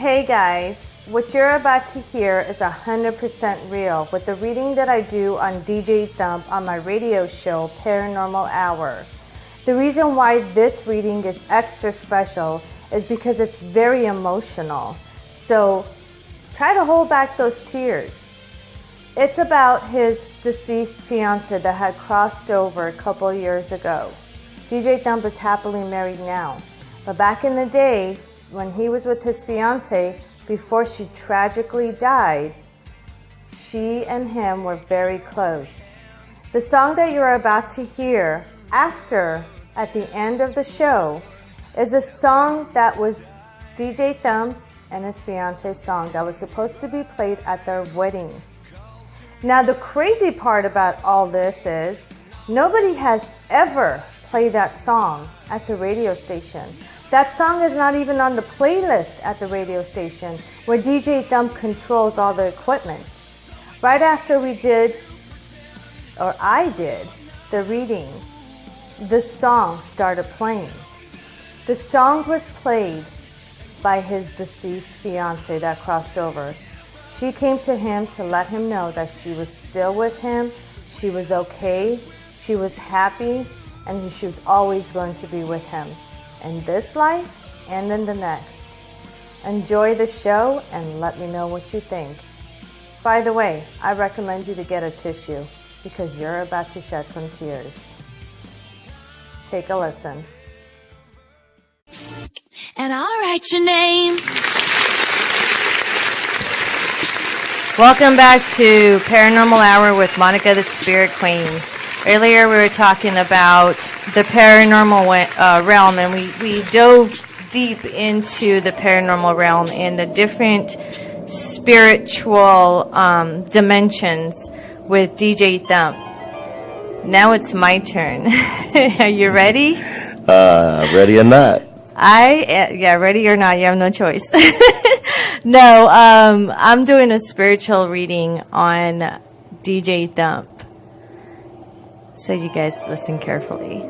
Hey guys, what you're about to hear is 100% real with the reading that I do on DJ Thump on my radio show, Paranormal Hour. The reason why this reading is extra special is because it's very emotional. So try to hold back those tears. It's about his deceased fiance that had crossed over a couple years ago. DJ Thump is happily married now. But back in the day, when he was with his fiance, before she tragically died, she and him were very close. The song that you're about to hear at the end of the show, is a song that was DJ Thump's and his fiance's song that was supposed to be played at their wedding. Now the crazy part about all this is, nobody has ever played that song at the radio station. That song is not even on the playlist at the radio station where DJ Thump controls all the equipment. Right after I did the reading, the song started playing. The song was played by his deceased fiance that crossed over. She came to him to let him know that she was still with him, she was okay, she was happy, and she was always going to be with him in this life and in the next. Enjoy the show and let me know what you think. By the way, I recommend you to get a tissue because you're about to shed some tears. Take a listen. And I'll write your name. Welcome back to Paranormal Hour with Monica the Spirit Queen. Earlier we were talking about the paranormal realm, and we dove deep into the paranormal realm and the different spiritual dimensions with DJ Thump. Now it's my turn. Are you ready? Ready or not? Ready or not, you have no choice. No, I'm doing a spiritual reading on DJ Thump. So you guys listen carefully.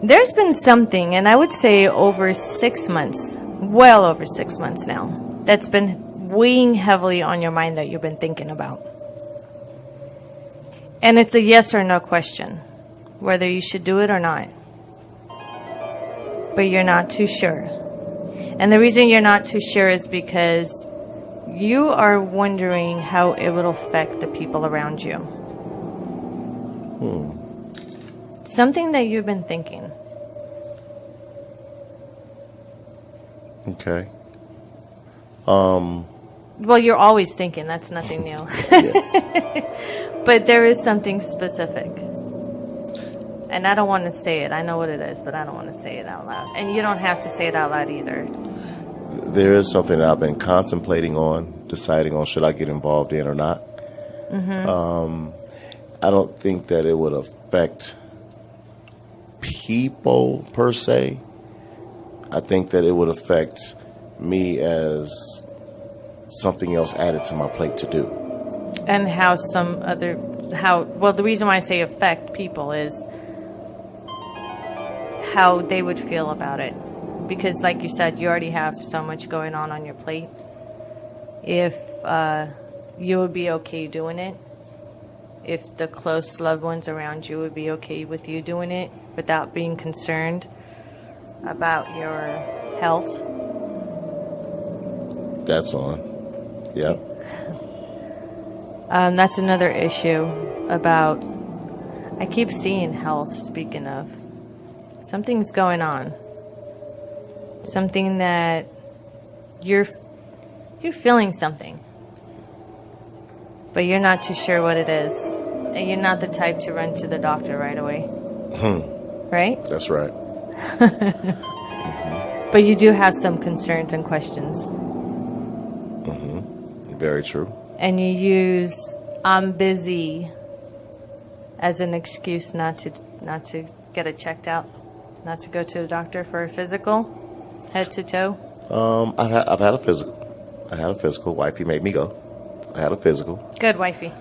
There's been something, and I would say over 6 months, well over 6 months now, that's been weighing heavily on your mind that you've been thinking about. And it's a yes or no question, whether you should do it or not. But you're not too sure. And the reason you're not too sure is because you are wondering how it will affect the people around you. Something that you've been thinking. Okay. Well, you're always thinking. That's nothing new. But there is something specific. And I don't want to say it. I know what it is, but I don't want to say it out loud. And you don't have to say it out loud either. There is something that I've been contemplating on, deciding on should I get involved in or not. Mm-hmm. I don't think that it would affect people per se. I think that it would affect me as something else added to my plate to do. And the reason why I say affect people is how they would feel about it. Because like you said, you already have so much going on your plate. If you would be okay doing it, if the close loved ones around you would be okay with you doing it without being concerned about your health. That's on. Yep. That's another issue about, I keep seeing health, speaking of. Something's going on. Something that you're feeling something. But you're not too sure what it is. And you're not the type to run to the doctor right away. Right? That's right. Mm-hmm. But you do have some concerns and questions. Mm-hmm. Very true. And you use "I'm busy" as an excuse not to get it checked out, not to go to the doctor for a physical, head to toe. I've had a physical. I had a physical. Wifey made me go. I had a physical. Good, wifey.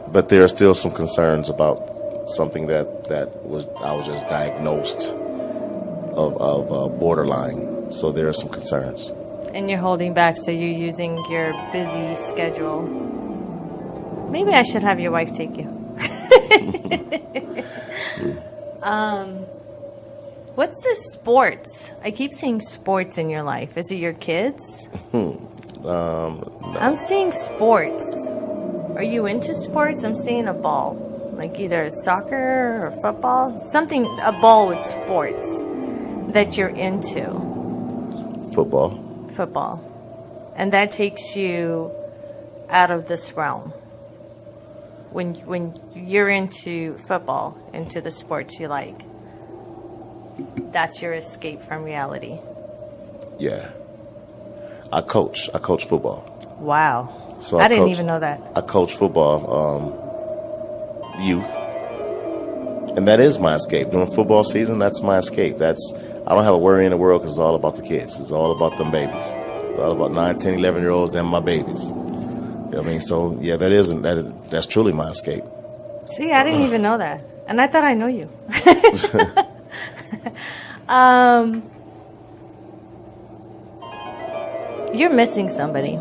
But there are still some concerns about something that I was just diagnosed of borderline. So there are some concerns. And you're holding back, so you're using your busy schedule. Maybe I should have your wife take you. What's this sports? I keep seeing sports in your life. Is it your kids? No. I'm seeing sports. Are you into sports? I'm seeing a ball. Like either soccer or football. Something, a ball with sports that you're into. Football. And that takes you out of this realm. When you're into football, into the sports you like, that's your escape from reality. Yeah. I coach football. Wow. So I didn't even know that. I coach football, youth. And that is my escape. During football season, that's my escape. I don't have a worry in the world because it's all about the kids. It's all about them babies. It's all about 9, 10, 11-year-olds, them my babies. You know what I mean? So, yeah, that's truly my escape. See, I didn't even know that. And I thought I know you. You're missing somebody.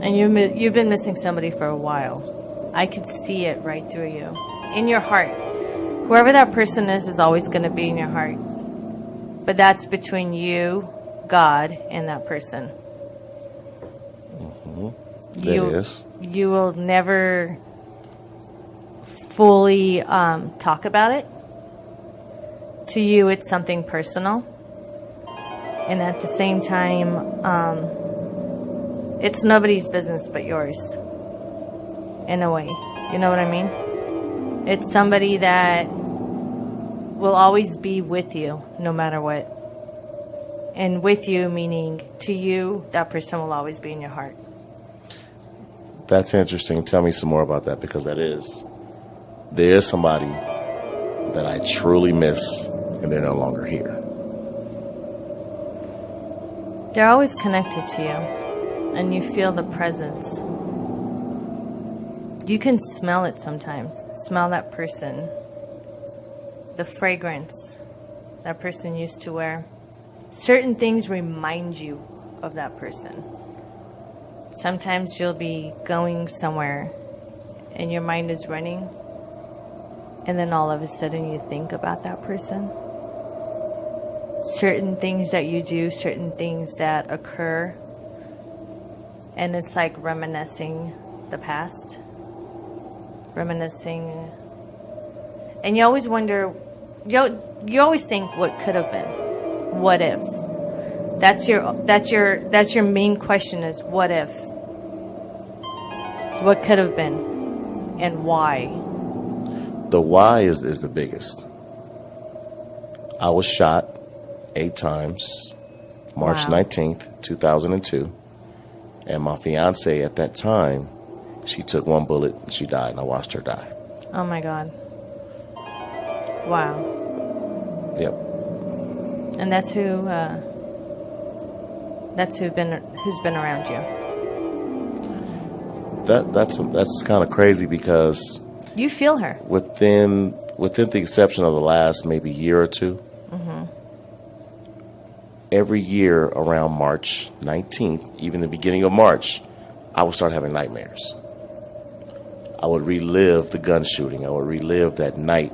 And you've been missing somebody for a while. I could see it right through you. In your heart. Whoever that person is always going to be in your heart. But that's between you, God, and that person. Mm-hmm. Is. You will never fully talk about it. To you, it's something personal. And at the same time, it's nobody's business but yours. In a way. You know what I mean? It's somebody that will always be with you, no matter what. And with you, meaning to you, that person will always be in your heart. That's interesting. Tell me some more about that, because there is somebody that I truly miss, and they're no longer here. They're always connected to you, and you feel the presence. You can smell it sometimes. Smell that person. The fragrance that person used to wear. Certain things remind you of that person. Sometimes you'll be going somewhere and your mind is running, and then all of a sudden you think about that person. Certain things that you do, certain things that occur, and it's like reminiscing the past. Reminiscing. And you always wonder, you always think what could have been. What if? That's your main question is what if? What could have been and why? The why is the biggest. I was shot 8 times, March 19th, 2002. And my fiance at that time, she took 1 bullet and she died, and I watched her die. Oh my God. Wow. Yep. And that's who's been around you. That's kind of crazy, because you feel her within the exception of the last maybe year or two. Mm-hmm. Every year around March 19th, even the beginning of March, I would start having nightmares. I would relive the gun shooting. I would relive that night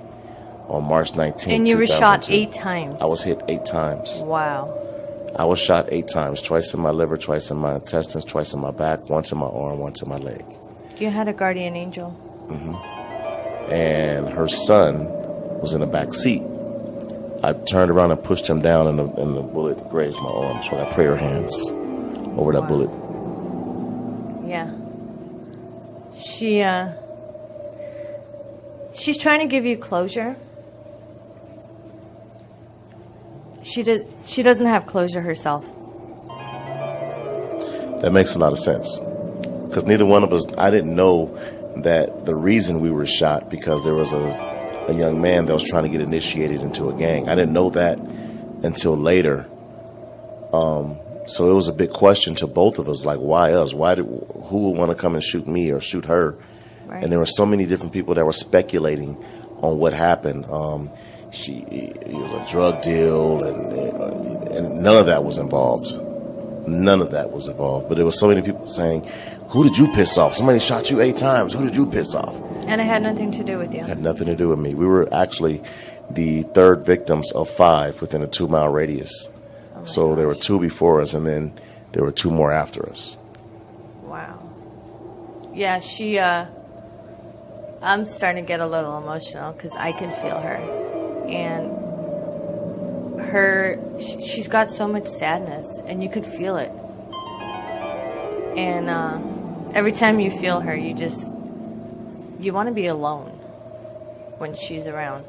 on March 19th. And you were shot 8 times. I was hit 8 times. Wow. I was shot 8 times, twice in my liver, twice in my intestines, twice in my back, once in my arm, once in my leg. You had a guardian angel. Mm-hmm. And her son was in the back seat. I turned around and pushed him down, and the bullet grazed my arm. So I prayer hands over that bullet. Yeah. She's trying to give you closure. She doesn't have closure herself. That makes a lot of sense. Because neither one of us, I didn't know that the reason we were shot because there was a young man that was trying to get initiated into a gang. I didn't know that until later. So it was a big question to both of us, like, why us? Who would want to come and shoot me or shoot her? Right. And there were so many different people that were speculating on what happened. It was a drug deal, and none of that was involved. None of that was involved. But there was so many people saying, "Who did you piss off? Somebody shot you 8 times. Who did you piss off?" And it had nothing to do with you. It had nothing to do with me. We were actually the 3rd victims of 5 within a 2-mile radius. So there were 2 before us, and then there were 2 more after us. Wow. Yeah, I'm starting to get a little emotional because I can feel her. And she's got so much sadness, and you could feel it. And every time you feel her, you want to be alone when she's around.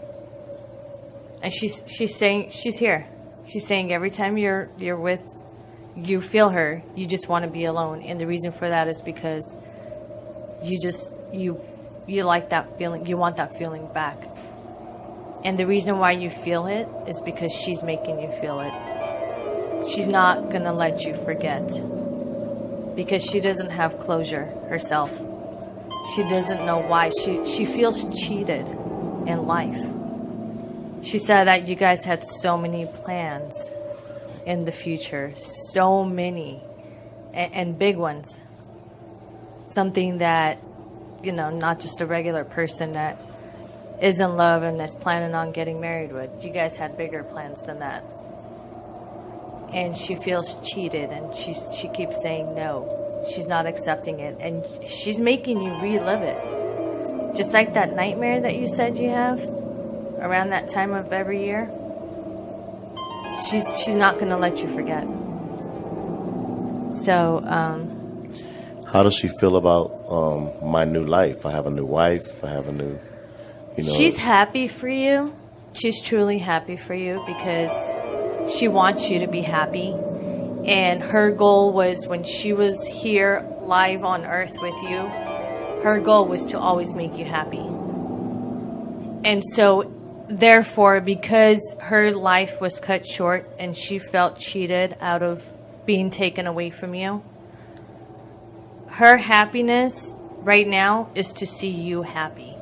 And she's saying, she's here. She's saying every time you feel her, you just want to be alone. And the reason for that is because you like that feeling. You want that feeling back. And the reason why you feel it is because she's making you feel it. She's not going to let you forget. Because she doesn't have closure herself. She doesn't know why. She feels cheated in life. She said that you guys had so many plans in the future. So many. And big ones. Something that, not just a regular person that is in love and is planning on getting married with. You guys had bigger plans than that. And she feels cheated, and she keeps saying no. She's not accepting it, and she's making you relive it. Just like that nightmare that you said you have around that time of every year. She's not going to let you forget. So, how does she feel about my new life? I have a new wife. I have a new, She's happy for you. She's truly happy for you because she wants you to be happy. And her goal was, when she was here live on Earth with you, her goal was to always make you happy. And so, therefore, because her life was cut short and she felt cheated out of being taken away from you, her happiness right now is to see you happy.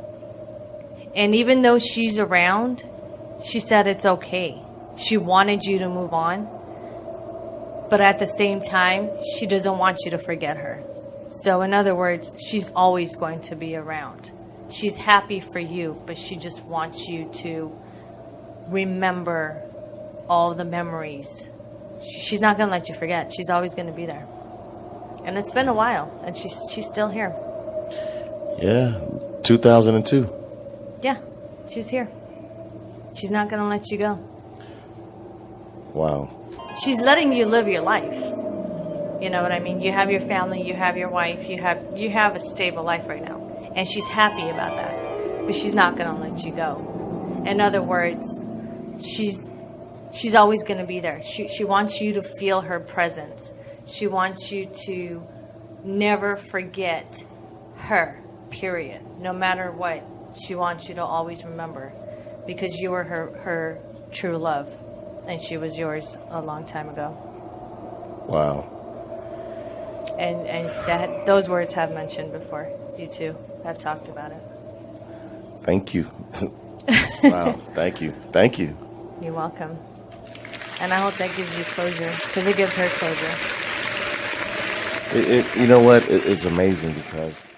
And even though she's around, she said it's okay. She wanted you to move on. But at the same time, she doesn't want you to forget her. So in other words, she's always going to be around. She's happy for you, but she just wants you to remember all the memories. She's not going to let you forget. She's always going to be there. And it's been a while, and she's still here. Yeah, 2002. Yeah, she's here. She's not going to let you go. Wow. She's letting you live your life. You know what I mean? You have your family, you have your wife, you have a stable life right now. And she's happy about that. But she's not going to let you go. In other words, she's always going to be there. She wants you to feel her presence. She wants you to never forget her, period. No matter what, she wants you to always remember. Because you were her true love. And she was yours a long time ago. Wow. And those words have mentioned before. You two have talked about it. Thank you. Wow. Thank you. Thank you. You're welcome. And I hope that gives you closure, because it gives her closure. You know what? It's amazing because